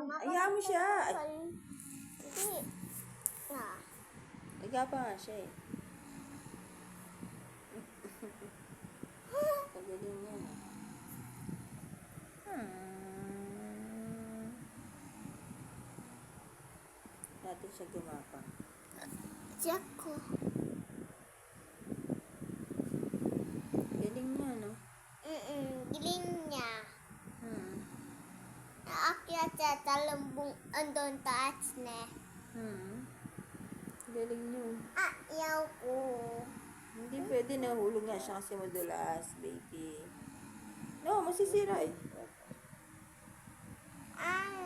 Ayaw mo siya. Ay, Hindi. Na. higa pa nga siya eh. Pagaling niya. Natin siya gumapang. Jack ko. Galing niya, no? Giling niya. Hmm. Naakyat sa talambong andon taas na. Galing niyo. Ayaw ko. Hindi pwede, nahulog nga siya kasi madulas, baby. No, masisira eh. Ay,